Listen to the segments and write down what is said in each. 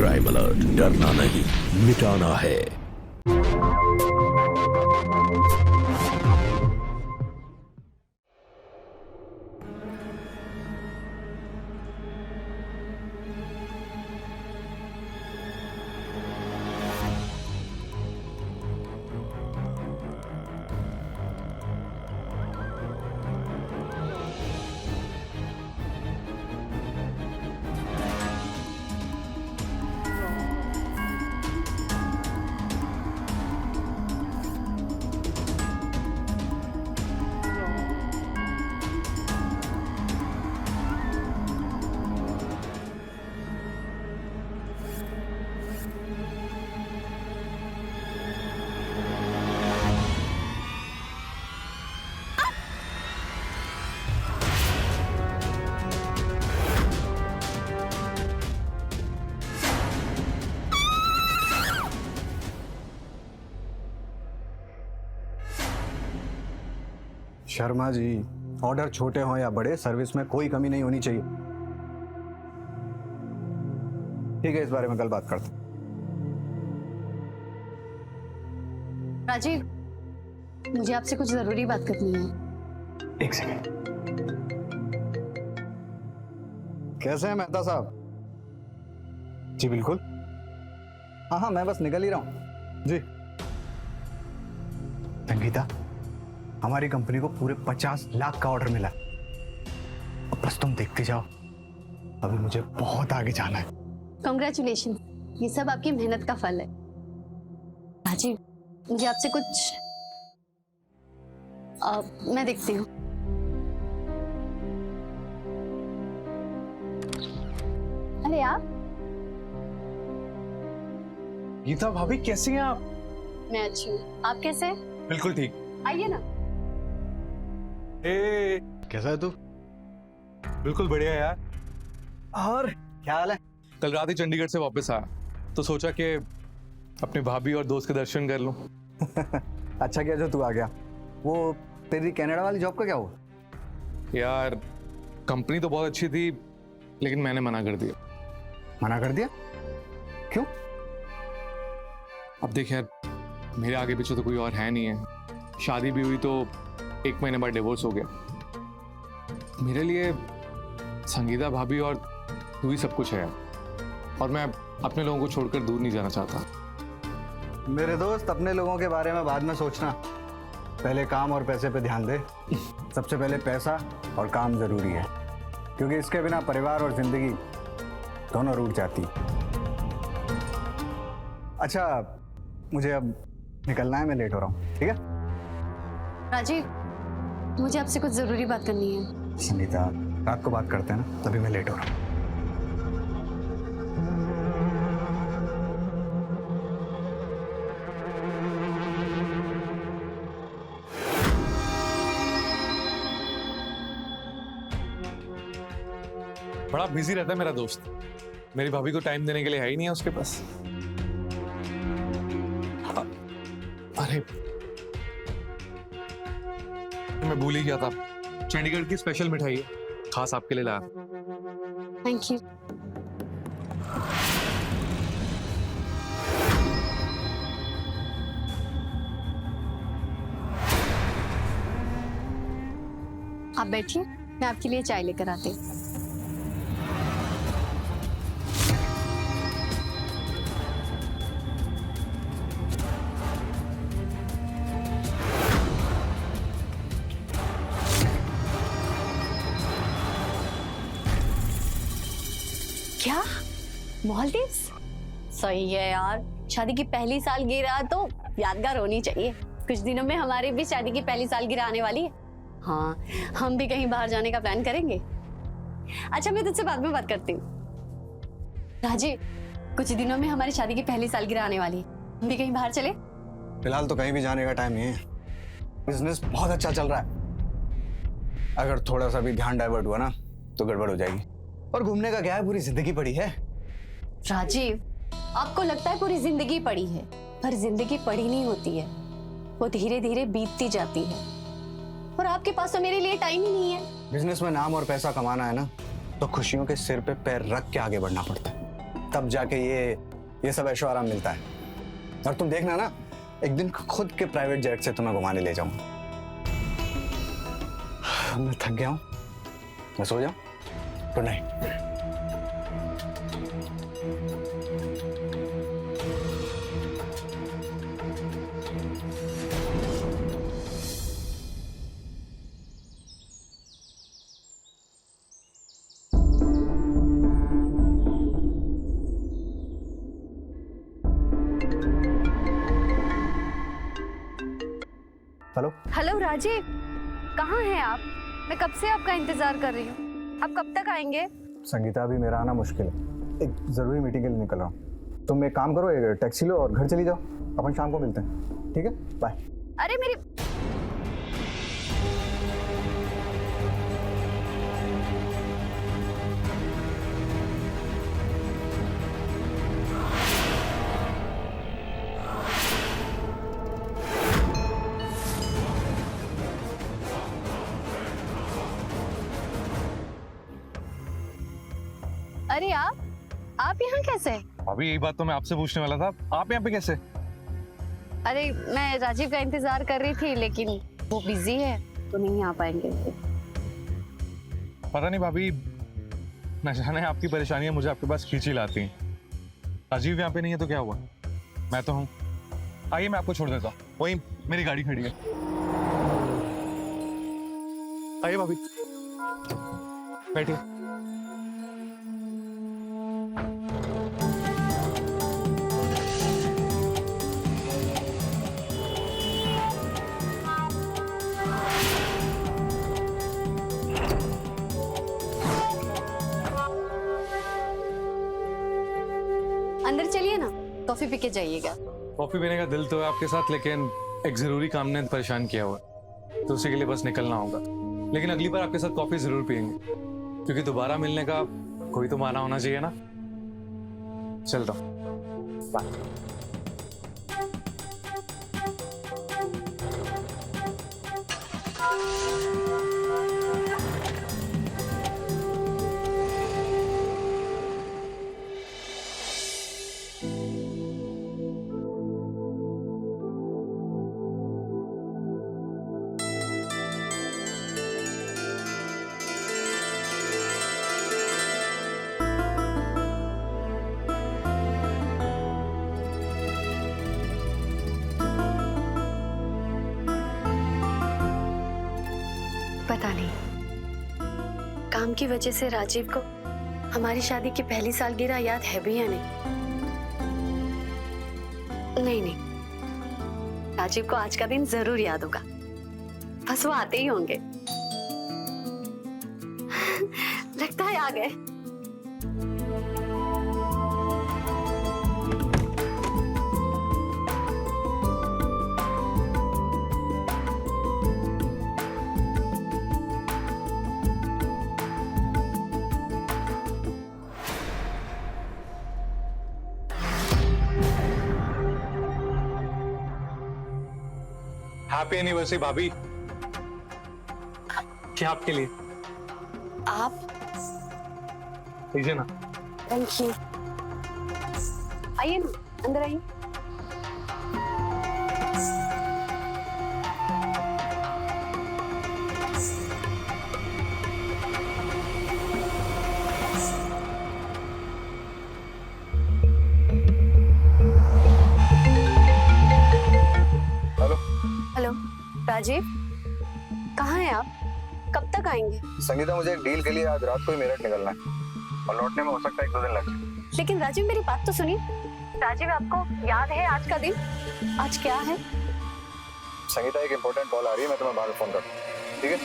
Crime alert, डरना नहीं मिटाना है। शर्मा जी, ऑर्डर छोटे हों या बड़े, सर्विस में कोई कमी नहीं होनी चाहिए। ठीक है, इस बारे में कल बात करते हैं। राजीव, मुझे आपसे कुछ जरूरी बात करनी है। एक सेकंड। कैसे हैं मेहता साहब? जी बिल्कुल। हाँ हाँ, मैं बस निकल ही रहा हूं जी। संगीता, हमारी कंपनी को पूरे 50 लाख का ऑर्डर मिला। अब बस तुम देखते जाओ, अभी मुझे बहुत आगे जाना है। कॉन्ग्रेचुलेशन, ये सब आपकी मेहनत का फल है। राजीव, मुझे आपसे कुछ मैं देखती हूँ। अरे आप? गीता भाभी, कैसी हैं आप? मैं अच्छी हूँ, आप कैसे हैं? बिल्कुल ठीक। आइए ना। कैसा है तू? बिल्कुल बढ़िया यार। और क्या हाल है? कल रात ही चंडीगढ़ से वापस आया तो सोचा कि अपने भाभी और दोस्त के दर्शन कर लूं। अच्छा किया जो तू आ गया। वो तेरी कनाडा वाली जॉब का क्या हुआ? यार, कंपनी तो बहुत अच्छी थी लेकिन मैंने मना कर दिया। मना कर दिया? क्यों? अब देख यार, मेरे आगे पीछे तो कोई और है नहीं है। शादी भी हुई तो 1 महीने बाद डिवोर्स हो गया। मेरे लिए संगीता भाभी और तू ही सब कुछ है और मैं अपने लोगों को छोड़कर दूर नहीं जाना चाहता। मेरे दोस्त, अपने लोगों के बारे में बाद में सोचना, पहले काम और पैसे पे ध्यान दे। सबसे पहले पैसा और काम जरूरी है, क्योंकि इसके बिना परिवार और जिंदगी दोनों रूठ जाती। अच्छा, मुझे अब निकलना है, मैं लेट हो रहा हूँ। ठीक है राजीव, मुझे आपसे कुछ जरूरी बात करनी है। संगीता, रात को बात करते हैं ना, तभी मैं लेट हो रहा हूँ। बड़ा बिजी रहता है मेरा दोस्त। मेरी भाभी को टाइम देने के लिए है ही नहीं है उसके पास। अरे, मैं भूल ही गया था, चंडीगढ़ की स्पेशल मिठाई है, खास आपके लिए लाया। Thank you. आप बैठिए, मैं आपके लिए चाय लेकर आती हूँ। क्या मालदीव्स? सही है यार, शादी की पहली सालगिरह तो यादगार होनी चाहिए। कुछ दिनों में हमारी भी शादी की पहली सालगिरह आने वाली है। हाँ, हम भी कहीं बाहर जाने का प्लान करेंगे। अच्छा, मैं तुझसे बाद में बात करती हूँ। राजीव, कुछ दिनों में हमारी शादी की पहली सालगिरह आने वाली है, हम भी कहीं बाहर चले? फिलहाल तो कहीं भी जाने का टाइम नहीं है। बिजनेस बहुत अच्छा चल रहा है, अगर थोड़ा सा भी ध्यान डाइवर्ट हुआ ना तो गड़बड़ हो जाएगी। और घूमने का क्या है, पूरी जिंदगी पड़ी है। राजीव, आपको लगता है पूरी जिंदगी पड़ी है, पर जिंदगी पड़ी नहीं होती है, वो धीरे धीरे बीतती जाती है। और आपके पास तो मेरे लिए टाइम ही नहीं है। बिजनेस में नाम और पैसा कमाना है ना, तो खुशियों के सिर पे पैर रख के आगे बढ़ना पड़ता है। तब जाके ये सब ऐशो आराम मिलता है। और तुम देखना ना, एक दिन खुद के प्राइवेट जेट से तुम्हें घुमाने ले जाऊंगा। मैं थक गया हूं, मैं सो जाऊं। Good night. Hello. Hello Rajiv, कहाँ हैं आप? मैं कब से आपका इंतजार कर रही हूँ। आप कब तक आएंगे? संगीता, अभी मेरा आना मुश्किल है, एक जरूरी मीटिंग के लिए निकल रहा हूँ। तुम एक काम करो, एक टैक्सी लो और घर चली जाओ। अपन शाम को मिलते हैं, ठीक है? बाय। अरे मेरी अरे आप यहाँ कैसे? अभी यही बात तो मैं आपसे पूछने वाला था, आप यहाँ पे कैसे? अरे मैं राजीव का इंतजार कर रही थी, लेकिन वो बिजी है तो नहीं आ पाएंगे। पता नहीं भाभी, न जाने आपकी परेशानियां मुझे आपके पास खींची लाती हैं। राजीव यहाँ पे नहीं है तो क्या हुआ, मैं तो हूँ। आइए मैं आपको छोड़ देता हूँ, वही मेरी गाड़ी खड़ी है। आइए भाभी, बैठिए। अंदर चलिए ना, कॉफी पी के जाइएगा। कॉफी पीने का दिल तो है आपके साथ, लेकिन एक जरूरी काम ने परेशान किया हुआ है, तो उसी के लिए बस निकलना होगा। लेकिन अगली बार आपके साथ कॉफी जरूर पियेंगे, क्योंकि दोबारा मिलने का कोई तो माना होना चाहिए ना। चलता हूं। बाय। पता नहीं, काम की वजह से राजीव को हमारी शादी की पहली सालगिरह याद है भी या नहीं? नहीं, राजीव को आज का दिन जरूर याद होगा, बस वो आते ही होंगे। लगता है आ गए। हैप्पी एनिवर्सरी भाभी। क्या आपके लिए? आप? लीजिए ना। Thank you. आइए ना, अंदर आइए। हेलो राजीव, कहाँ हैं आप? कब तक आएंगे? संगीता, मुझे एक डील के लिए आज रात को ही मेरठ निकलना है और लौटने में हो सकता है 1-2 दिन लग जाए। लेकिन राजीव मेरी बात तो सुनिए। राजीव, आपको याद है आज का दिन? आज क्या है? संगीता, एक इंपॉर्टेंट कॉल आ रही है, मैं तुम्हें बाद में फोन करता हूँ, ठीक है?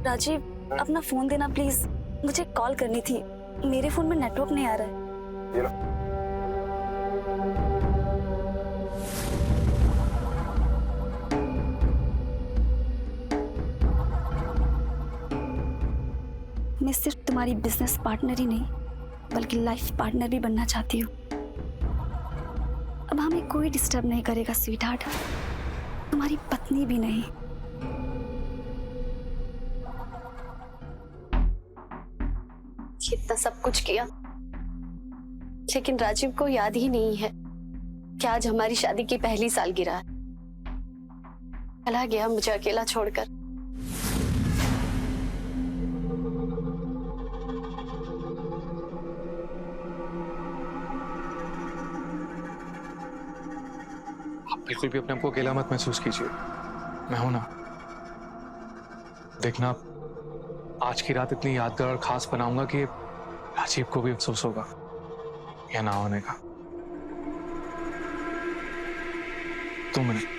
राजीव, अपना फोन देना प्लीज, मुझे कॉल करनी थी। मेरे फोन में नेटवर्क नहीं आ रहा है। ये लो। मैं सिर्फ तुम्हारी बिजनेस पार्टनर ही नहीं बल्कि लाइफ पार्टनर भी बनना चाहती हूँ। अब हमें कोई डिस्टर्ब नहीं करेगा स्वीट हार्ट, तुम्हारी पत्नी भी नहीं। इतना सब कुछ किया, लेकिन राजीव को याद ही नहीं है कि आज हमारी शादी की पहली सालगिरह है। चला गया मुझे अकेला छोड़कर। आप बिल्कुल भी अपने आप को अकेला मत महसूस कीजिए, मैं हूं ना। देखना, आज की रात इतनी यादगार और खास बनाऊंगा कि राजीव को भी अफसोस होगा या ना होने का। 2 मिनट।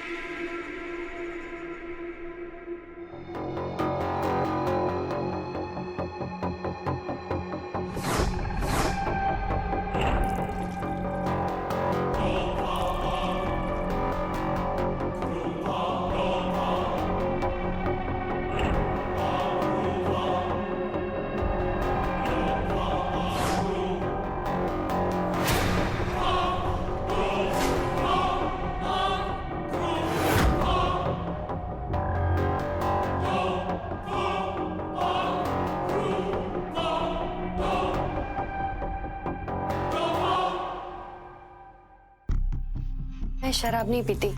मैं शराब नहीं पीती।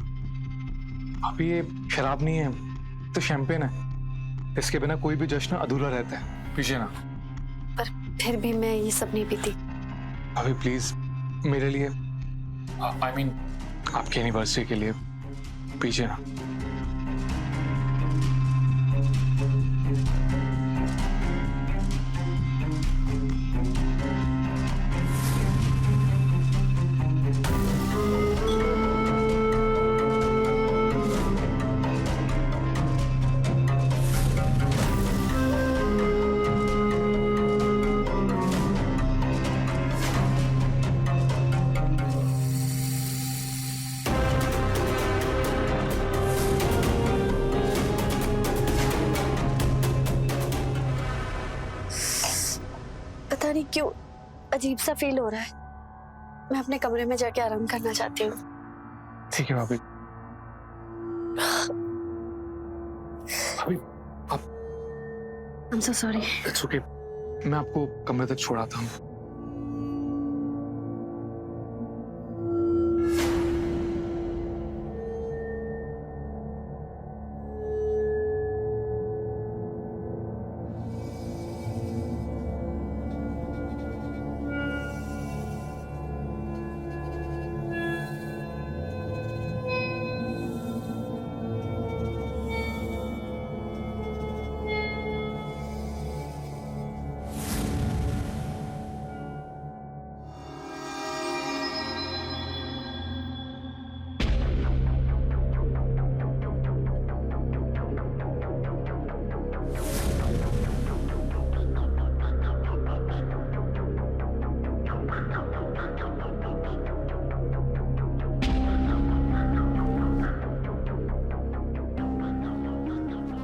अभी ये शराब नहीं है तो शैंपेन है, इसके बिना कोई भी जश्न अधूरा रहता है। पीजिए ना। पर फिर भी मैं ये सब नहीं पीती। अभी प्लीज मेरे लिए, I mean, आपकी एनिवर्सरी के लिए पीजिए ना। पता नहीं क्यों अजीब सा फील हो रहा है। मैं अपने कमरे में जाके आराम करना चाहती हूँ। ठीक है भाभी। भाभी आप, I'm so sorry। It's okay, मैं आपको कमरे तक छोड़ाता हूँ।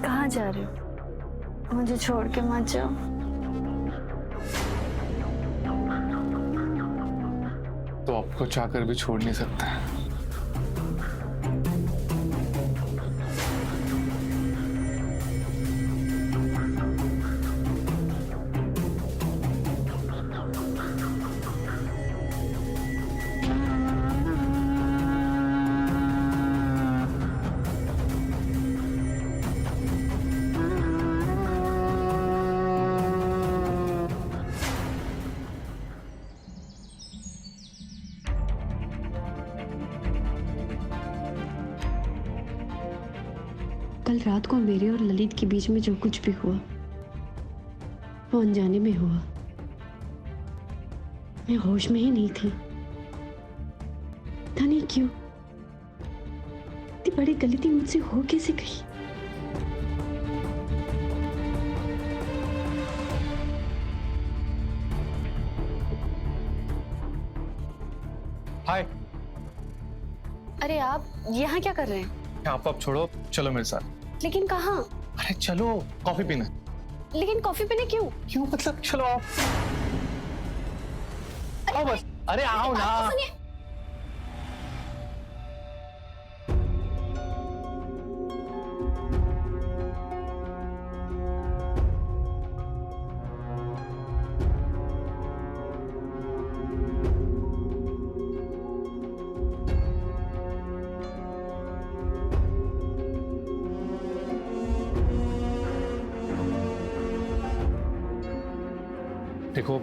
कहाँ जा रहे हो? मुझे छोड़ के मत जाओ। तो आपको चाहकर भी छोड़ नहीं सकता है। कल रात को मेरे और ललित के बीच में जो कुछ भी हुआ वो अनजाने में हुआ। मैं होश में ही नहीं थी। पता नहीं क्यों इतनी बड़ी गलती मुझसे हो कैसे गई। हाय। अरे आप यहाँ क्या कर रहे हैं? आप छोड़ो, चलो मेरे साथ। लेकिन कहाँ? अरे चलो, कॉफी पीना। लेकिन कॉफी पीने क्यों? क्यों मतलब? चलो आओ आओ बस। अरे आओ ना। बात तो सुनिए। देखो,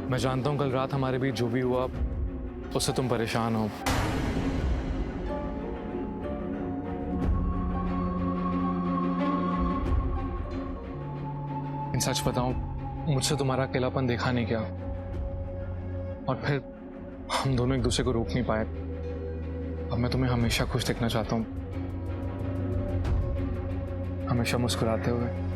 मैं जानता हूं कल रात हमारे बीच जो भी हुआ उससे तुम परेशान हो। इन सच बताऊं, मुझसे तुम्हारा अकेलापन देखा नहीं गया और फिर हम दोनों एक दूसरे को रोक नहीं पाए। अब मैं तुम्हें हमेशा खुश देखना चाहता हूं, हमेशा मुस्कुराते हुए।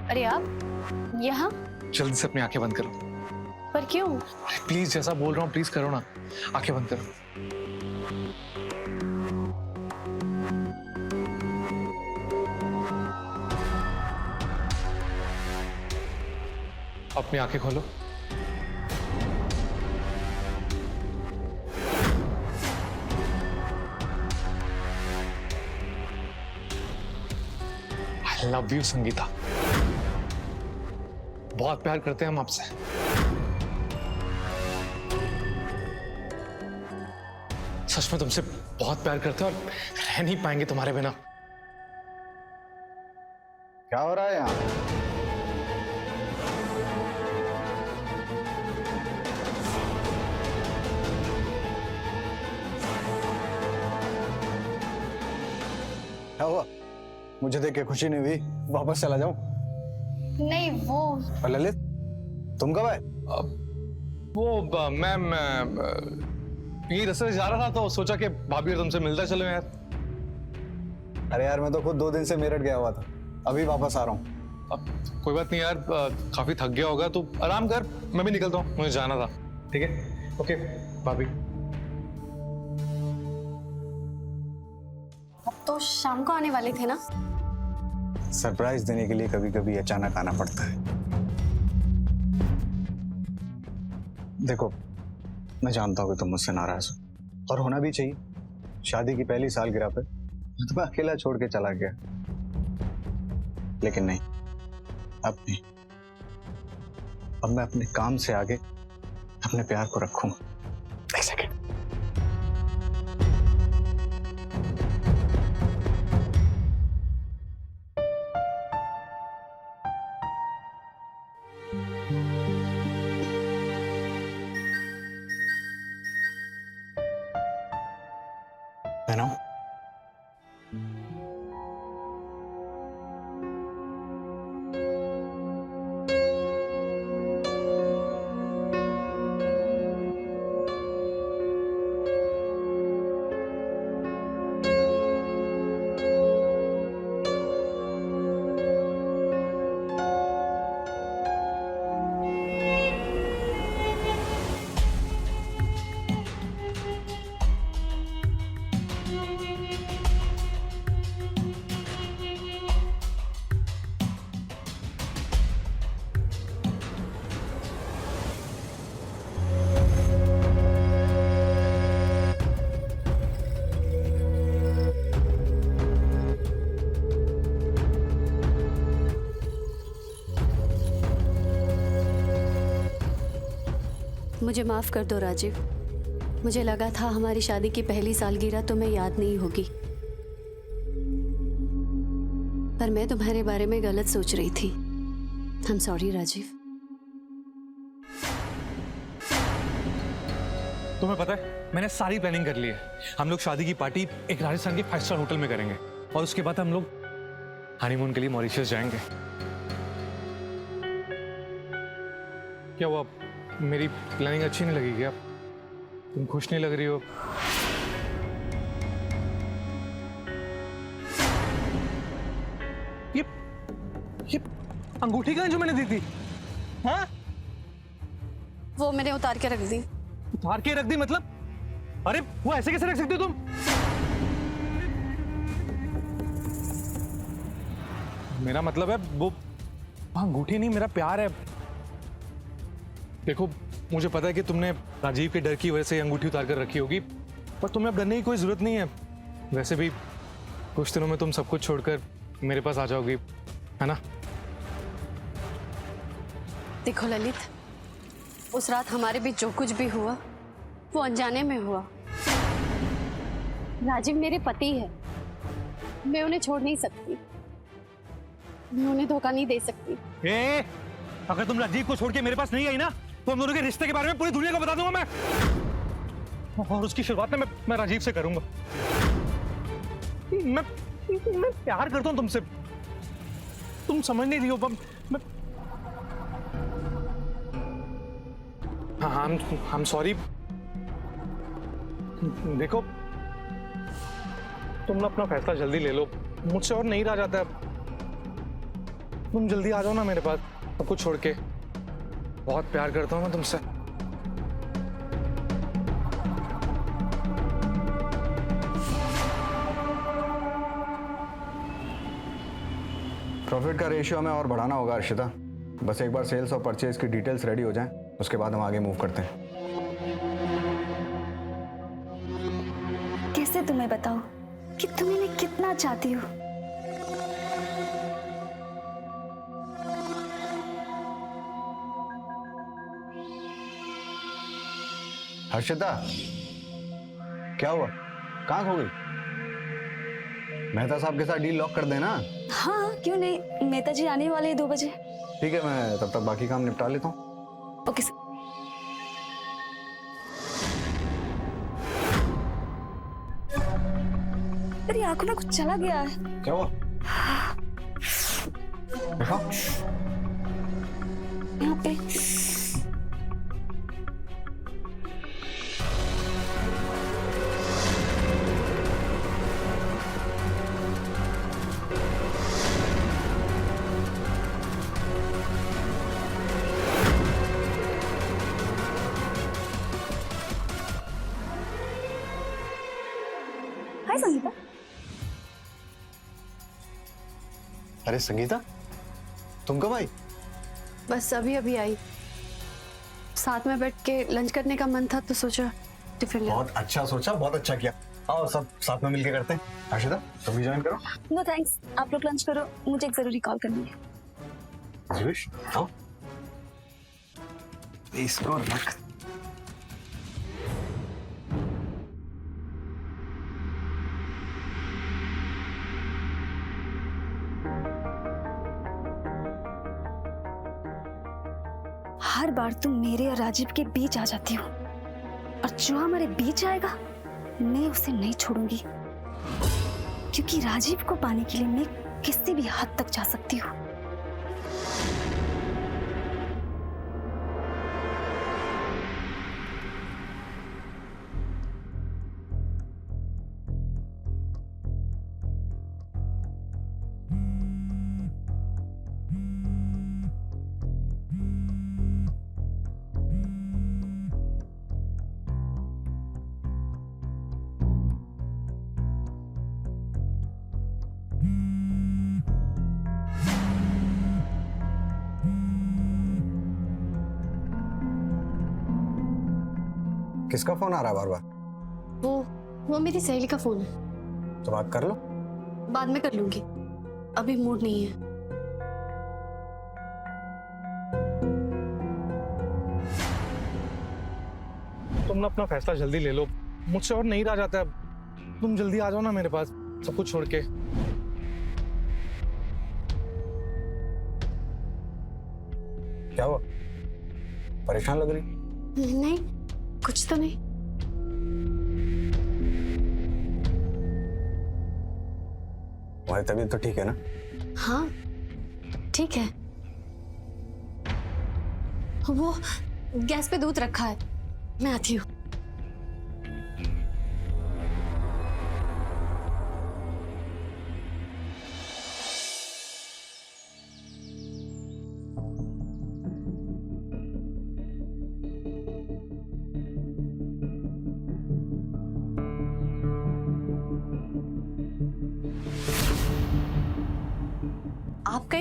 अरे आप यहाँ? जल्दी से अपनी आंखें बंद करो। पर क्यों? प्लीज, जैसा बोल रहा हूँ प्लीज करो ना। आंखें बंद करो। अपनी आंखें खोलो। I love you Sangeeta. बहुत प्यार करते हैं हम आपसे। सच में तुमसे बहुत प्यार करते हैं और रह नहीं पाएंगे तुम्हारे बिना। क्या हो रहा है यहाँ? क्या हुआ? मुझे देख के खुशी नहीं हुई? वापस चला जाऊं? नहीं वो। और ललित, तुम कब आए? मैं यही रास्ते से जा रहा था तो सोचा कि भाभी और तुमसे मिलता चलो यार। अरे यार, मैं तो खुद 2 दिन से मेरठ गया हुआ था, अभी वापस आ रहा हूँ। अब कोई बात नहीं यार, काफी थक गया होगा तो आराम कर, मैं भी निकलता हूँ, मुझे जाना था। ठीक है, ओके भाभी। अब तो शाम को आने वाले थे ना? सरप्राइज देने के लिए कभी कभी अचानक आना पड़ता है। देखो, मैं जानता हूं कि तुम मुझसे नाराज हो और होना भी चाहिए। शादी की पहली सालगिरह पे मैं तुम्हें अकेला छोड़ के चला गया, लेकिन नहीं, अब नहीं। अब मैं अपने काम से आगे अपने प्यार को रखूंगा। एक सेकेंड। बहनों, मुझे माफ कर दो राजीव। मुझे लगा था हमारी शादी की पहली सालगिरह तुम्हें याद नहीं होगी, पर मैं तुम्हारे बारे में गलत सोच रही थी। I am sorry Rajiv. तुम्हें पता है, मैंने सारी प्लानिंग कर ली है। हम लोग शादी की पार्टी एक राजस्थान के 5 स्टार होटल में करेंगे और उसके बाद हम लोग हनीमून के लिए मॉरिशस जाएंगे। क्या हुआ, मेरी प्लानिंग अच्छी नहीं लगी क्या? तुम खुश नहीं लग रही हो? ये अंगूठी कहाँ है जो मैंने दी थी? हाँ? वो मैंने उतार के रख दी। उतार के रख दी मतलब? अरे वो ऐसे कैसे रख सकते हो तुम? मेरा मतलब है वो अंगूठी नहीं, मेरा प्यार है। देखो मुझे पता है कि तुमने राजीव के डर की वजह से अंगूठी उतार कर रखी होगी, पर तुम्हें अब डरने की कोई जरूरत नहीं है। वैसे भी कुछ दिनों में तुम सब कुछ छोड़कर मेरे पास आ जाओगी, है ना? देखो ललित, उस रात हमारे बीच जो कुछ भी हुआ वो अनजाने में हुआ। राजीव मेरे पति है, मैं उन्हें छोड़ नहीं सकती, मैं उन्हें धोखा नहीं दे सकती। अगर तुम राजीव को छोड़ के मेरे पास नहीं आई ना, तो हम दोनों के रिश्ते के बारे में पूरी दुनिया को बता दूंगा मैं। और उसकी शुरुआत में मैं राजीव से करूंगा। मैं प्यार करता हूं तुमसे, तुम समझ नहीं रही हो। मैं हाँ, I'm सॉरी। देखो तुम ना अपना फैसला जल्दी ले लो, मुझसे और नहीं रहा जाता। तुम जल्दी आ जाओ ना मेरे पास, सब कुछ छोड़ के। बहुत प्यार करता हूँ मैं तुमसे। प्रॉफिट का रेशियो हमें और बढ़ाना होगा अर्शिता। बस एक बार सेल्स और परचेज की डिटेल्स रेडी हो जाएं, उसके बाद हम आगे मूव करते हैं। कैसे तुम्हें बताऊं कि तुम इन्हें कितना चाहती हो? हर्षिता, क्या हुआ? कहाँ खो गई? मेहता साहब के साथ डील लॉक कर देना। हाँ क्यों नहीं, मेहता जी आने वाले हैं 2 बजे। ठीक है, मैं तब तक बाकी काम निपटा लेता हूँ। Okay sir. मेरी आंखों में कुछ चला गया है। क्या हुआ? देखो यहाँ पे हाय संगीता। अरे संगीता, तुम कब आई? बस अभी अभी आई, साथ में बैठ के लंच करने का मन था तो सोचा टिफिन ले। बहुत अच्छा सोचा, बहुत अच्छा किया। आओ सब साथ में मिलके करते हैं। हर्षिता तुम भी ज्वाइन करो। नो थैंक्स, आप लोग लंच करो, मुझे एक जरूरी कॉल करनी है। जीविश आओ, इसको रख। हर बार तुम मेरे और राजीव के बीच आ जाती हो, और जो हमारे बीच आएगा मैं उसे नहीं छोड़ूंगी, क्योंकि राजीव को पाने के लिए मैं किसी भी हद तक जा सकती हूँ। किसका फोन आ रहा है बार बार? वो मेरी सहेली का फोन है। तो बात कर लो। बाद में कर लूंगी, अभी मूड नहीं है। तुम ना अपना फैसला जल्दी ले लो, मुझसे और नहीं रहा जाता। तुम जल्दी आ जाओ ना मेरे पास, सब कुछ छोड़ के। क्या हुआ? परेशान लग रही? नहीं, कुछ तो नहीं। तुम्हारी तबीयत तो ठीक है ना? हाँ ठीक है। वो गैस पे दूध रखा है, मैं आती हूँ।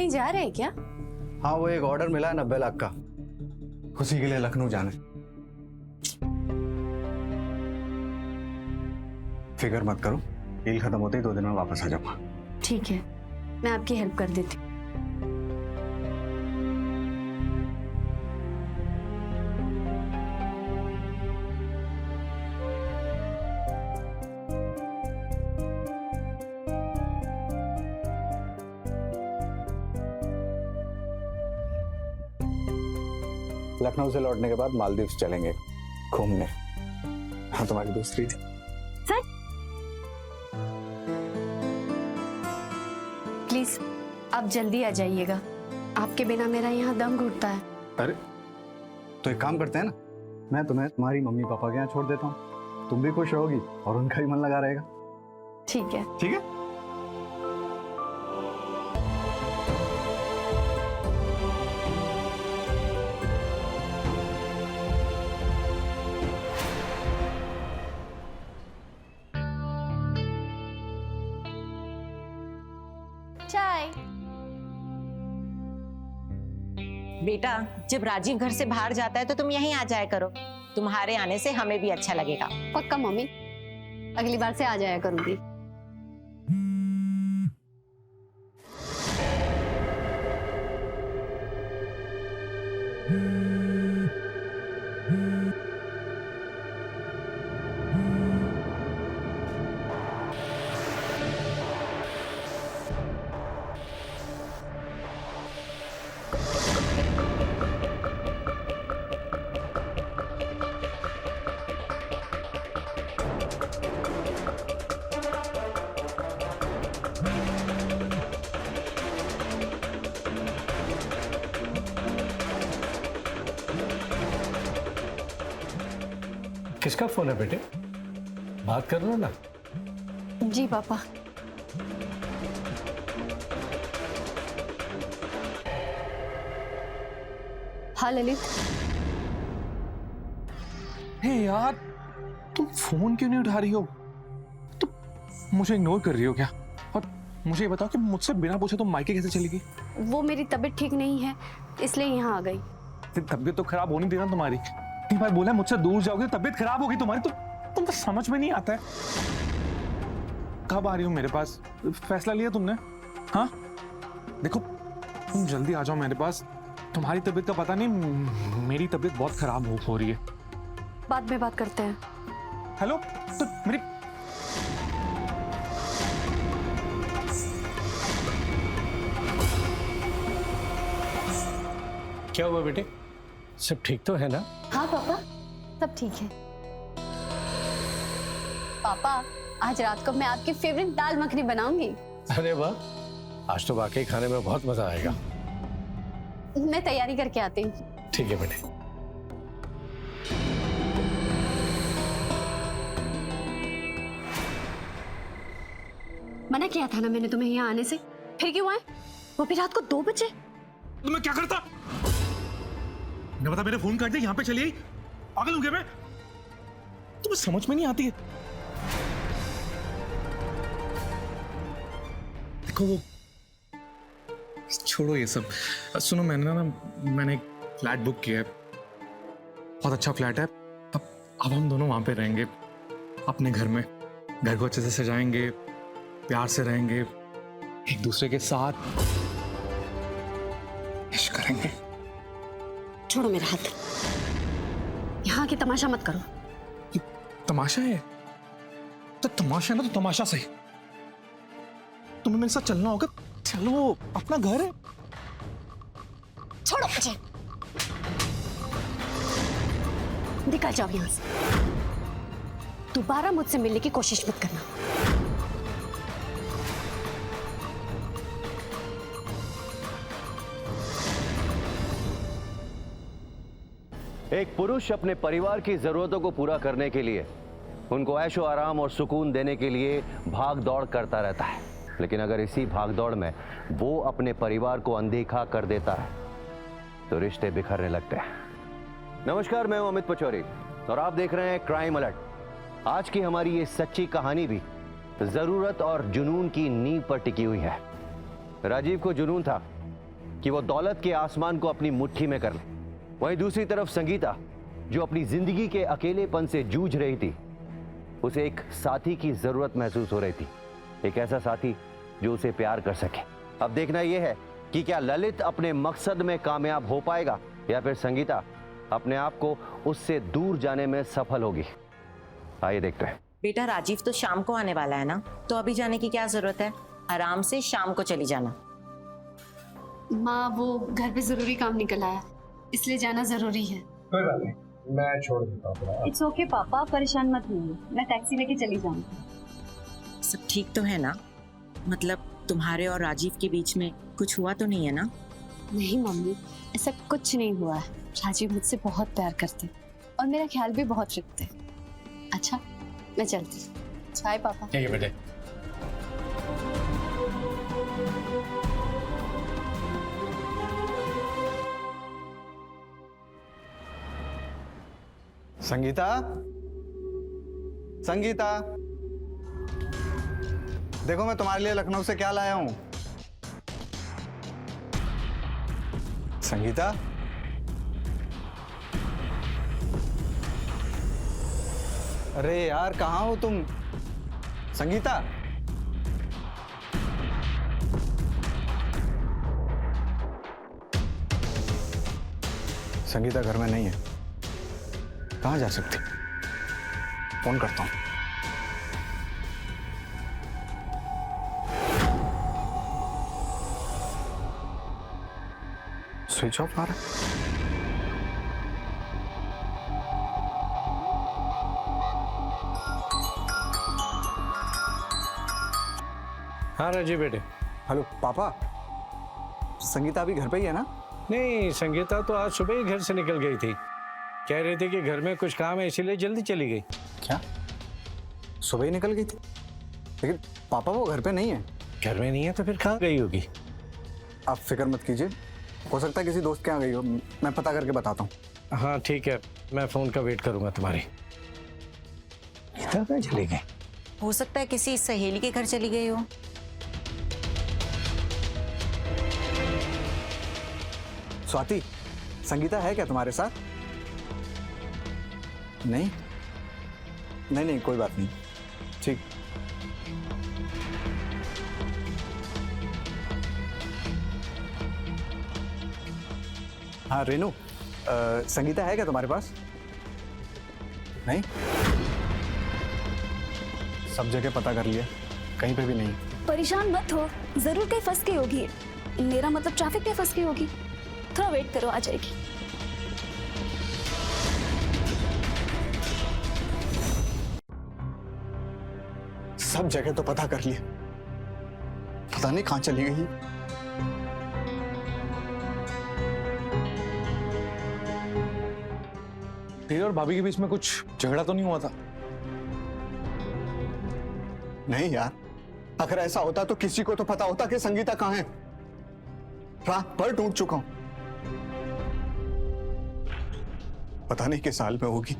कहीं जा रहे हैं क्या? हाँ, वो एक ऑर्डर मिला है 90 लाख का, उसी के लिए लखनऊ जाने। फिक्र मत करो, डील खत्म होते ही 2 दिन में वापस आ जाऊंगा। ठीक है, मैं आपकी हेल्प कर देती हूँ। लखनऊ से लौटने के बाद मालदीव्स चलेंगे घूमने। हाँ, तुम्हारी दोस्त थी। सर प्लीज आप जल्दी आ जाइएगा, आपके बिना मेरा यहाँ दम घुटता है। अरे तो एक काम करते हैं ना, मैं तुम्हें तुम्हारी मम्मी पापा के यहाँ छोड़ देता हूँ, तुम भी खुश रहोगी और उनका भी मन लगा रहेगा। ठीक है। ठीक है। चाय। बेटा, जब राजीव घर से बाहर जाता है तो तुम यहीं आ जाया करो। तुम्हारे आने से हमें भी अच्छा लगेगा। पक्का मम्मी, अगली बार से आ जाया करूंगी। किसका फोन है बेटे? बात कर लो ना। जी पापा। हाँ ललित। हे यार, तुम फोन क्यों नहीं उठा रही हो? तुम मुझे इग्नोर कर रही हो क्या? और मुझे ये बताओ कि मुझसे बिना पूछे तुम मायके कैसे चली गई? वो मेरी तबीयत ठीक नहीं है, इसलिए यहाँ आ गई। तबीयत तो खराब होनी थी ना तुम्हारी। इतनी बार बोला मुझसे दूर जाओगे तो तबीयत खराब होगी तुम्हारी। तुम तो समझ में नहीं आता है। कब आ रही हो मेरे पास? फैसला लिया तुमने? हाँ देखो, तुम जल्दी आ जाओ मेरे पास। तुम्हारी तबीयत का पता नहीं, मेरी तबीयत बहुत खराब हो रही है। बाद में बात करते हैं। हेलो, तो मेरी क्या हुआ बेटे? सब ठीक तो है ना? हाँ पापा, सब ठीक है। पापा, आज रात को मैं आपकी फेवरेट दाल मखनी बनाऊंगी। अरे वाह, आज तो वाकई खाने में बहुत मजा आएगा। मैं तैयारी करके आती हूँ। ठीक है बेटे। मना किया था ना मैंने तुम्हें यहाँ आने से, फिर क्यों आए? वो भी रात को 2 बजे। तो मैं क्या करता? मैं बता, मेरे फोन काट दे, यहाँ पे चली आई। पागल हो गया मैं? तुम्हें समझ में नहीं आती है। देखो वो छोड़ो ये सब। सुनो, मैंने एक फ्लैट बुक किया है, बहुत अच्छा फ्लैट है। अब हम दोनों वहां पे रहेंगे, अपने घर में। घर को अच्छे से सजाएंगे, प्यार से रहेंगे, एक दूसरे के साथ इश्क करेंगे। छोड़ो मेरा हाथ, यहाँ की तमाशा मत करो। ये तमाशा है? तो तमाशा है ना, तो तमाशा सही। तुम्हें मेरे साथ चलना होगा, चलो, अपना घर है। छोड़ो मुझे, निकल जाओ यहाँ से। दोबारा मुझसे मिलने की कोशिश मत करना। एक पुरुष अपने परिवार की जरूरतों को पूरा करने के लिए, उनको ऐशो आराम और सुकून देने के लिए भाग दौड़ करता रहता है। लेकिन अगर इसी भाग दौड़ में वो अपने परिवार को अनदेखा कर देता है तो रिश्ते बिखरने लगते हैं। नमस्कार, मैं हूं अमित पचौरी और आप देख रहे हैं क्राइम अलर्ट। आज की हमारी ये सच्ची कहानी भी जरूरत और जुनून की नींव पर टिकी हुई है। राजीव को जुनून था कि वो दौलत के आसमान को अपनी मुट्ठी में कर ले। वहीं दूसरी तरफ संगीता, जो अपनी जिंदगी के अकेलेपन से जूझ रही थी, उसे एक साथी की जरूरत महसूस हो रही थी, एक ऐसा साथी जो उसे प्यार कर सके। अब देखना यह है कि क्या ललित अपने मकसद में कामयाब हो पाएगा या फिर संगीता अपने आप को उससे दूर जाने में सफल होगी। आइए देखते हैं। बेटा राजीव तो शाम को आने वाला है ना, तो अभी जाने की क्या जरूरत है, आराम से शाम को चली जाना। माँ वो घर पे जरूरी काम निकल आया, इसलिए जाना जरूरी है। कोई बात नहीं, मैं छोड़ देता हूँ। इट्स ओके पापा, परेशान मत होइए, मैं टैक्सी लेके चली जाऊंगी। सब ठीक तो है ना? मतलब तुम्हारे और राजीव के बीच में कुछ हुआ तो नहीं है ना? नहीं मम्मी, ऐसा कुछ नहीं हुआ है। राजीव मुझसे बहुत प्यार करते और मेरा ख्याल भी बहुत रखते। अच्छा मैं चलती। बाय पापा। ठीक है बेटे। संगीता, संगीता, देखो मैं तुम्हारे लिए लखनऊ से क्या लाया हूं। संगीता, अरे यार कहाँ हो तुम? संगीता, संगीता घर में नहीं है। कहाँ जा सकती? फोन करता हूं। स्विच ऑफ आ रहा है। हाँ राजीव बेटे। हेलो पापा, संगीता अभी घर पे ही है ना? नहीं, संगीता तो आज सुबह ही घर से निकल गई थी। कह रही थी कि घर में कुछ काम है, इसीलिए जल्दी चली गई। क्या सुबह ही निकल गई थी? लेकिन पापा वो घर पे नहीं है। घर में नहीं है तो फिर कहाँ गई होगी? आप फिक्र मत कीजिए, हो सकता है किसी दोस्त के यहाँ गई हो, मैं पता करके बताता हूँ। हाँ ठीक है, मैं फोन का वेट करूंगा तुम्हारी। इधर कहाँ चली गई? हो सकता है किसी सहेली के घर चली गई हो। स्वाति, संगीता है क्या तुम्हारे साथ? नहीं नहीं नहीं, कोई बात नहीं, ठीक। हाँ रेनू, संगीता है क्या तुम्हारे पास? नहीं, सब जगह पता कर लिया, कहीं पे भी नहीं। परेशान मत हो, जरूर कहीं फंस गई होगी। मेरा मतलब ट्रैफिक में फंस गई होगी। थोड़ा वेट करो, आ जाएगी। सब जगह तो पता कर लिया, पता नहीं कहां चली गई। तेरे और भाभी के बीच में कुछ झगड़ा तो नहीं हुआ था? नहीं यार, अगर ऐसा होता तो किसी को तो पता होता कि संगीता कहां है। रात भर ढूंढ चुका हूं, पता नहीं किस हाल में होगी,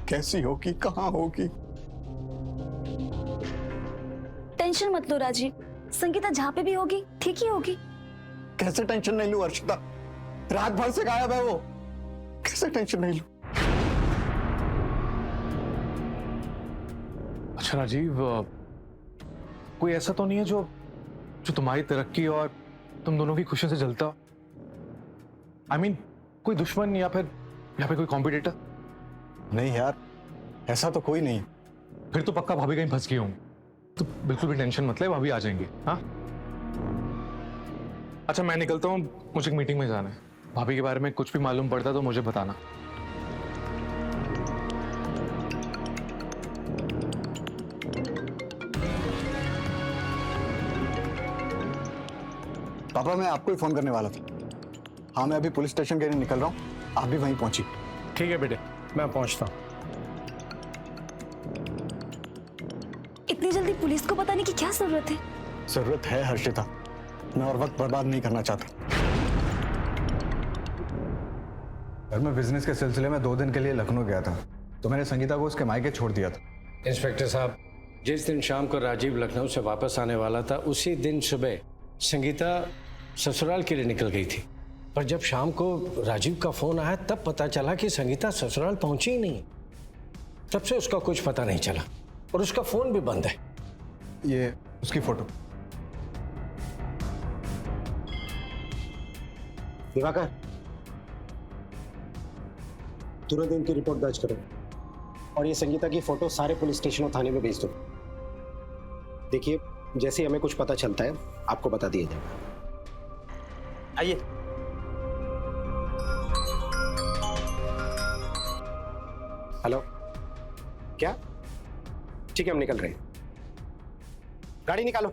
कैसी होगी, कहां होगी। टेंशन मत लो राजीव, संगीता जहाँ पे भी होगी ठीक ही होगी। कैसे टेंशन नहीं लूं अर्शिता? रात भर से गायब है वो, कैसे टेंशन नहीं लूं? अच्छा राजीव, कोई ऐसा तो नहीं है जो जो तुम्हारी तरक्की और तुम दोनों की खुशियों से जलता? I mean, कोई दुश्मन या फिर कोई कॉम्पिटिटर? नहीं यार, ऐसा तो कोई नहीं। फिर तो पक्का भाभी कहीं फंस गई हूँ। तो बिल्कुल भी टेंशन मत ले, भाभी आ जाएंगे। हाँ अच्छा, मैं निकलता हूँ, मुझे एक मीटिंग में जाना है। भाभी के बारे में कुछ भी मालूम पड़ता तो मुझे बताना। पापा मैं आपको ही फोन करने वाला था। हाँ मैं अभी पुलिस स्टेशन के लिए निकल रहा हूँ, आप भी वहीं पहुंची। ठीक है बेटे, मैं पहुंचता हूँ। इतनी जल्दी पुलिस को बताने की क्या जरूरत है? जरूरत है हर्षिता, मैं और वक्त बर्बाद नहीं करना चाहता। और मैं बिजनेस के सिलसिले में 2 दिन के लिए लखनऊ गया था, तो मैंने संगीता को उसके मायके छोड़ दिया था। इंस्पेक्टर साहब, जिस दिन शाम को राजीव लखनऊ से वापस आने वाला था, उसी दिन सुबह संगीता ससुराल के लिए निकल गई थी, पर जब शाम को राजीव का फोन आया तब पता चला कि संगीता ससुराल पहुंची ही नहीं। तब से उसका कुछ पता नहीं चला और उसका फोन भी बंद है। ये उसकी फोटो। दिवाकर, तुरंत इनकी रिपोर्ट दर्ज करो और ये संगीता की फोटो सारे पुलिस स्टेशन और थाने में भेज दो। देखिए, जैसे ही हमें कुछ पता चलता है आपको बता दिया जाएगा। आइए। हेलो, क्या? ठीक है, हम निकल रहे हैं। गाड़ी निकालो।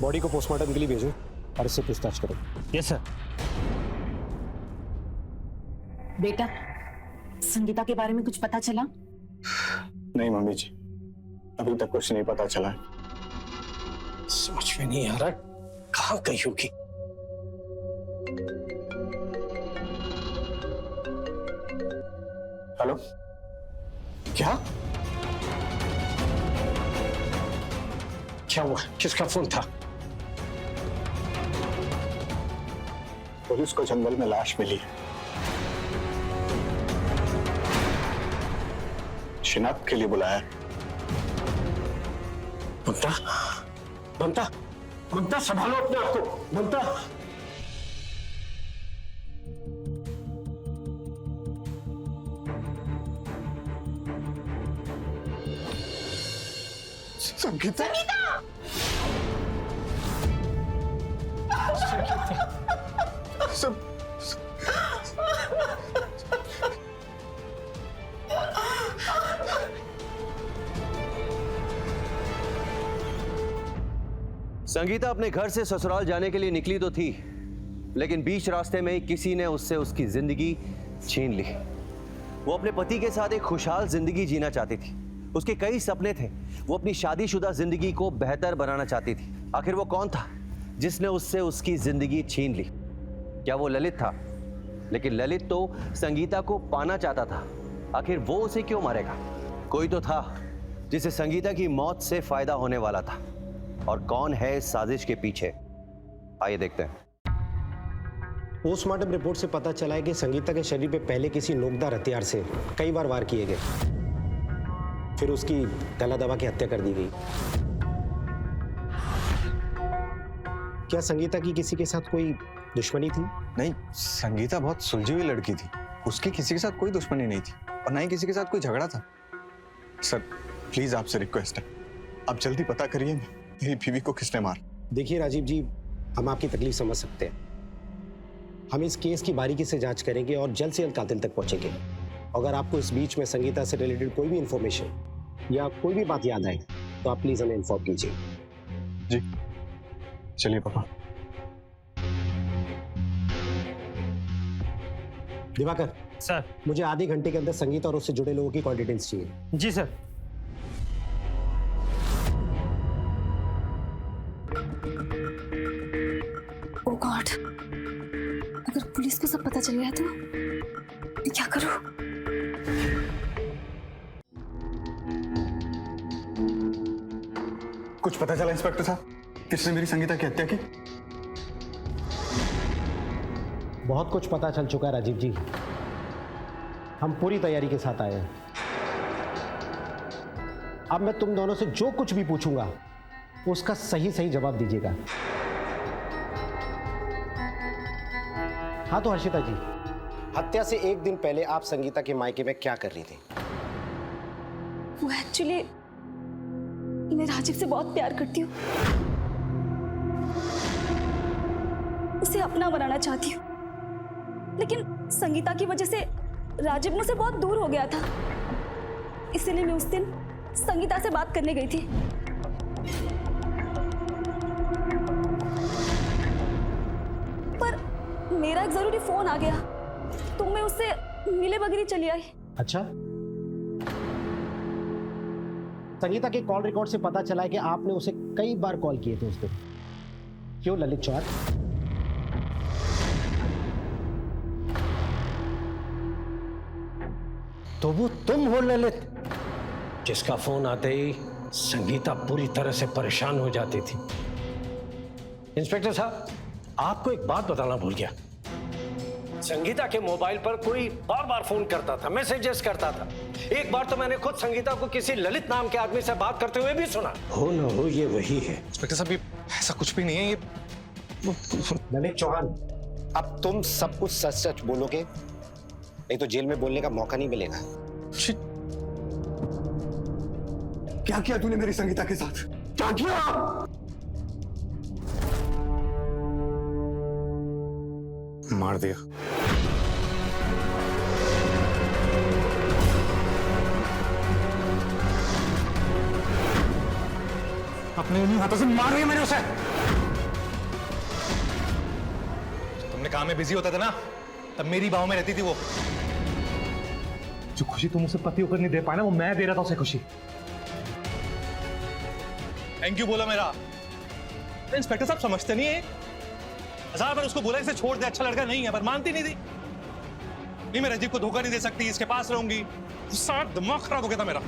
बॉडी को पोस्टमार्टम के लिए भेजो और इससे पूछताछ करो। Yes sir. बेटा, संगीता के बारे में कुछ पता चला? नहीं मम्मी जी, अभी तक कुछ नहीं पता चला है। समझ में नहीं आ रहा कहाँ गई होगी। हेलो, क्या क्या हुआ? किसका फोन था? पुलिस को जंगल में लाश मिली है, शिनाख्त के लिए बुलाया है। ममता, ममता, ममता संभालो अपने आप को। ममता, संगीता, सब संगीता अपने घर से ससुराल जाने के लिए निकली तो थी, लेकिन बीच रास्ते में ही किसी ने उससे उसकी जिंदगी छीन ली। वो अपने पति के साथ एक खुशहाल जिंदगी जीना चाहती थी। उसके कई सपने थे। वो अपनी शादीशुदा जिंदगी को बेहतर बनाना चाहती थी। आखिर वो कौन था जिसने उससे उसकी जिंदगी छीन ली? क्या वो ललित था? लेकिन ललित तो संगीता को पाना चाहता था। आखिर वो उसे क्यों मारेगा? कोई तो था जिसे संगीता की मौत से फायदा होने वाला था। और कौन है इस साजिश के पीछे? आइए देखते हैं। पोस्टमार्टम रिपोर्ट से पता चला है कि संगीता के शरीर पे पहले किसी नोकदार हथियार से कई बार वार किए गए, फिर उसकी गला दबा के हत्या कर दी गई। क्या संगीता की किसी के साथ कोई दुश्मनी थी? नहीं, संगीता बहुत सुलझी हुई लड़की थी। उसकी किसी के साथ कोई दुश्मनी नहीं थी और ना ही किसी के साथ कोई झगड़ा था। सर प्लीज आपसे रिक्वेस्ट है, आप जल्दी पता करिए मेरी बीवी को किसने मारा। देखिए राजीव जी, हम आपकी तकलीफ समझ सकते हैं। हम इस केस की बारीकी से जांच करेंगे और जल्द से जल्द कातिल तक पहुंचेंगे। अगर आपको इस बीच में संगीता से रिलेटेड कोई भी इंफॉर्मेशन या कोई भी बात याद आए तो आप प्लीज हमें इन्फॉर्म कीजिए। जी चलिए पापा। दिवाकर सर। मुझे आधे घंटे के अंदर संगीता और उससे जुड़े लोगों की कॉल डिटेल्स चाहिए। जी सर। ओ गॉड, अगर पुलिस को सब पता चल गया तो मैं क्या करूं? कुछ पता चला इंस्पेक्टर साहब, किसने मेरी संगीता की हत्या की? बहुत कुछ पता चल चुका है राजीव जी, हम पूरी तैयारी के साथ आए हैं। अब मैं तुम दोनों से जो कुछ भी पूछूंगा उसका सही सही जवाब दीजिएगा। हाँ तो हर्षिता जी, हत्या से एक दिन पहले आप संगीता के मायके में क्या कर रही थी? वो एक्चुअली मैं राजीव से बहुत प्यार करती हूँ, उसे अपना बनाना चाहती हूँ, लेकिन संगीता की वजह से राजीव मुझसे बहुत दूर हो गया था। इसीलिए मैं उस दिन संगीता से बात करने गई थी। पर मेरा एक जरूरी फोन आ गया तो मैं उससे मिले बगैर चली आई। अच्छा, संगीता के कॉल रिकॉर्ड से पता चला है कि आपने उसे कई बार कॉल किए थे उस दिन। क्यों ललित चौहान? तो वो तुम हो ललित, जिसका फोन आते ही संगीता पूरी तरह से परेशान हो जाती थी। इंस्पेक्टर साहब, आपको एक बात बताना भूल गया। संगीता के मोबाइल पर कोई बार बार फोन करता था, मैसेजेस करता था। एक बार तो मैंने खुद संगीता को किसी ललित नाम के आदमी से बात करते हुए भी सुना। हो ना हो ये वही है। इंस्पेक्टर साहब, ये ऐसा कुछ भी नहीं है। ये ललित चौहान, अब तुम सब कुछ सच सच बोलोगे, नहीं तो जेल में बोलने का मौका नहीं मिलेगा। क्या किया तूने मेरी संगीता के साथ? क्या किया? मार दिया। अपने इन्हीं हाथों से मार रही है मैंने उसे। तुमने काम में बिजी होता था ना, तब मेरी बाहों में रहती थी वो। जो खुशी तुम उसे पति होकर नहीं दे पाए ना, वो मैं दे रहा था उसे खुशी। थैंक यू बोला मेरा। इंस्पेक्टर साहब समझते नहीं है। 1000 बार उसको बोला इसे छोड़ दे, अच्छा लड़का नहीं है, पर मानती नहीं थी। नहीं, मैं राजीव को धोखा नहीं दे सकती, इसके पास रहूंगी। गुस्सा, दिमाग खराब हो गया था मेरा।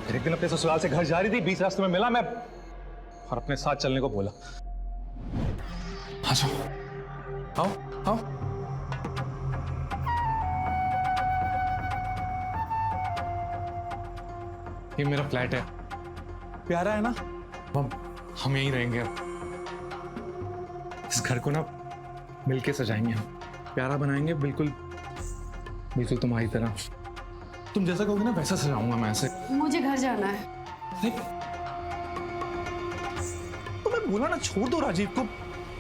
एक दिन अपने ससुराल से घर जा रही थी, बीच रास्ते में मिला मैं और अपने साथ चलने को बोला। आ जाओ, आओ आओ। ये मेरा फ्लैट है, प्यारा है ना? हम यहीं रहेंगे अब। इस घर को ना मिलके सजाएंगे, हम प्यारा बनाएंगे, बिल्कुल बिल्कुल तुम्हारी तरह। तुम जैसा कहोगे ना वैसा सजाऊंगा मैं ऐसे। मुझे घर जाना है। तो मैं बोला ना छोड़ दो राजीव को,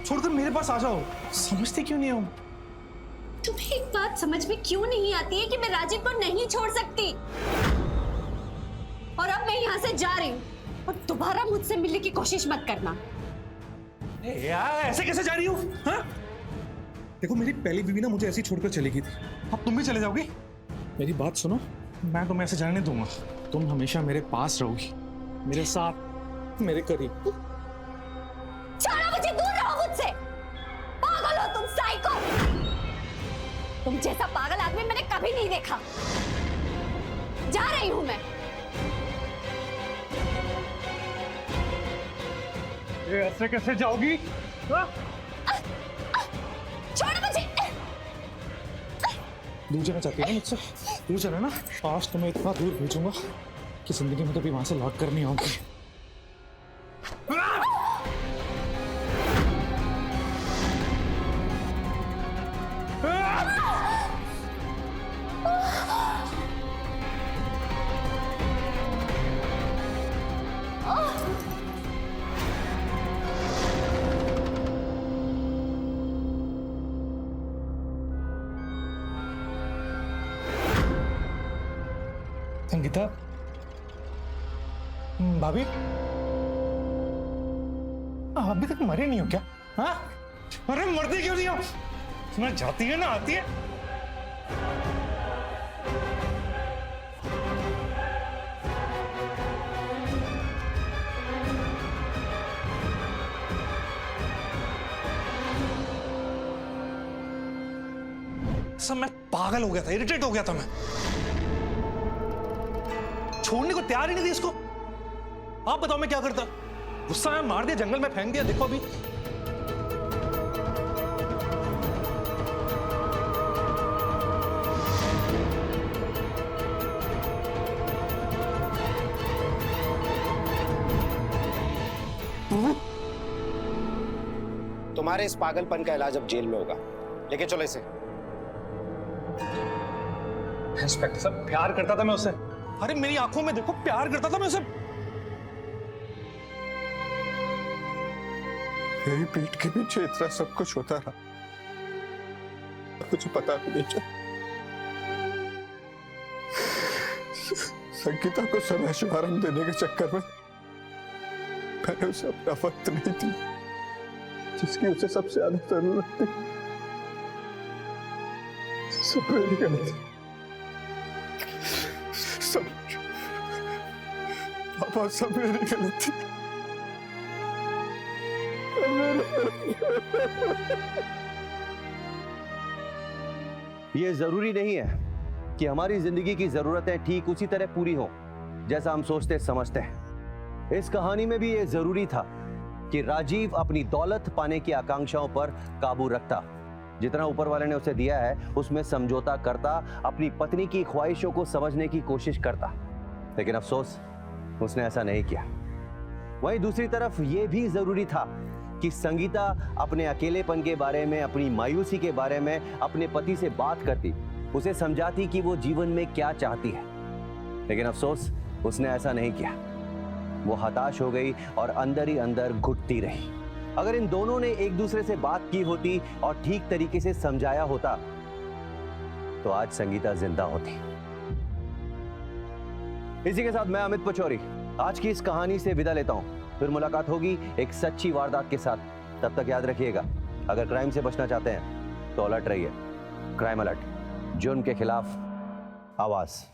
छोड़कर मेरे पास आ जाओ। समझते क्यों नहीं हो? तुम्हें एक बात समझ में क्यों नहीं आती है कि मैं राजीव को नहीं छोड़ सकती। और अब मैं यहाँ से जा रही हूँ और दोबारा मुझसे मिलने की कोशिश मत करना। यार ऐसे कैसे जा रही हो? हाँ? देखो मेरी पहली बीवी ना मुझे ऐसे ही छोड़कर चली गई थी, अब तुम भी चले जाओगी? मेरी बात सुनो, मैं तुम्हें ऐसे जाने नहीं दूंगा। तुम हमेशा मेरे पास रहोगी, मेरे साथ, मेरे करीब। छोड़ो मुझे, दूर रहो मुझसे। पागल हो तुम, साइको। तुम जैसा पागल आदमी मैंने कभी नहीं देखा। जा रही हूं मैं। ये ऐसे कैसे जाओगी? हाँ? छोड़ो मुझे। दूर जाना चाहती है ना मुझसे? दूर जाना ना? आज तुम्हें इतना दूर भेजूंगा कि जिंदगी में कभी वहां से लौट कर नहीं आऊंगी। संगीता, भाभी, अभी तक मरे नहीं हो क्या? हाँ? अरे मरती क्यों नहीं हो? तुम्हें जाती है ना आती है? सब मैं पागल हो गया था, इरिटेट हो गया था मैं। छोड़ने को तैयार ही नहीं थी इसको। आप बताओ मैं क्या करता? गुस्सा में मार दिया, जंगल में फेंक दिया। देखो अभी तुम्हारे इस पागलपन का इलाज अब जेल में होगा। लेके चलो इसे। इंस्पेक्टर साहब, प्यार करता था मैं उससे। अरे मेरी आंखों में देखो, प्यार करता था मैं उससे। मेरी पीठ के पीछे इतना सब कुछ होता रहा, मुझे पता भी नहीं चला। संगीता को समय शुभारंभ देने के चक्कर में मैंने उसे अपना वक्त नहीं दी जिसकी उसे सबसे ज्यादा जरूरत थी। सब मेरी गलती, सब पापा, सब मेरी गलती। ये जरूरी नहीं है कि हमारी जिंदगी की जरूरतें ठीक उसी तरह पूरी हों जैसा हम सोचते समझते हैं। इस कहानी में भी ये जरूरी था कि राजीव अपनी दौलत पाने की आकांक्षाओं पर काबू रखता, जितना ऊपर वाले ने उसे दिया है उसमें समझौता करता, अपनी पत्नी की ख्वाहिशों को समझने की कोशिश करता। लेकिन अफसोस उसने ऐसा नहीं किया। वहीं दूसरी तरफ यह भी जरूरी था कि संगीता अपने अकेलेपन के बारे में, अपनी मायूसी के बारे में अपने पति से बात करती, उसे समझाती कि वो जीवन में क्या चाहती है। लेकिन अफसोस उसने ऐसा नहीं किया। वो हताश हो गई और अंदर ही अंदर घुटती रही। अगर इन दोनों ने एक दूसरे से बात की होती और ठीक तरीके से समझाया होता तो आज संगीता जिंदा होती। इसी के साथ मैं अमित पचौरी आज की इस कहानी से विदा लेता हूं। फिर मुलाकात होगी एक सच्ची वारदात के साथ। तब तक याद रखिएगा, अगर क्राइम से बचना चाहते हैं तो अलर्ट रहिए। क्राइम अलर्ट, जुर्म के खिलाफ आवाज।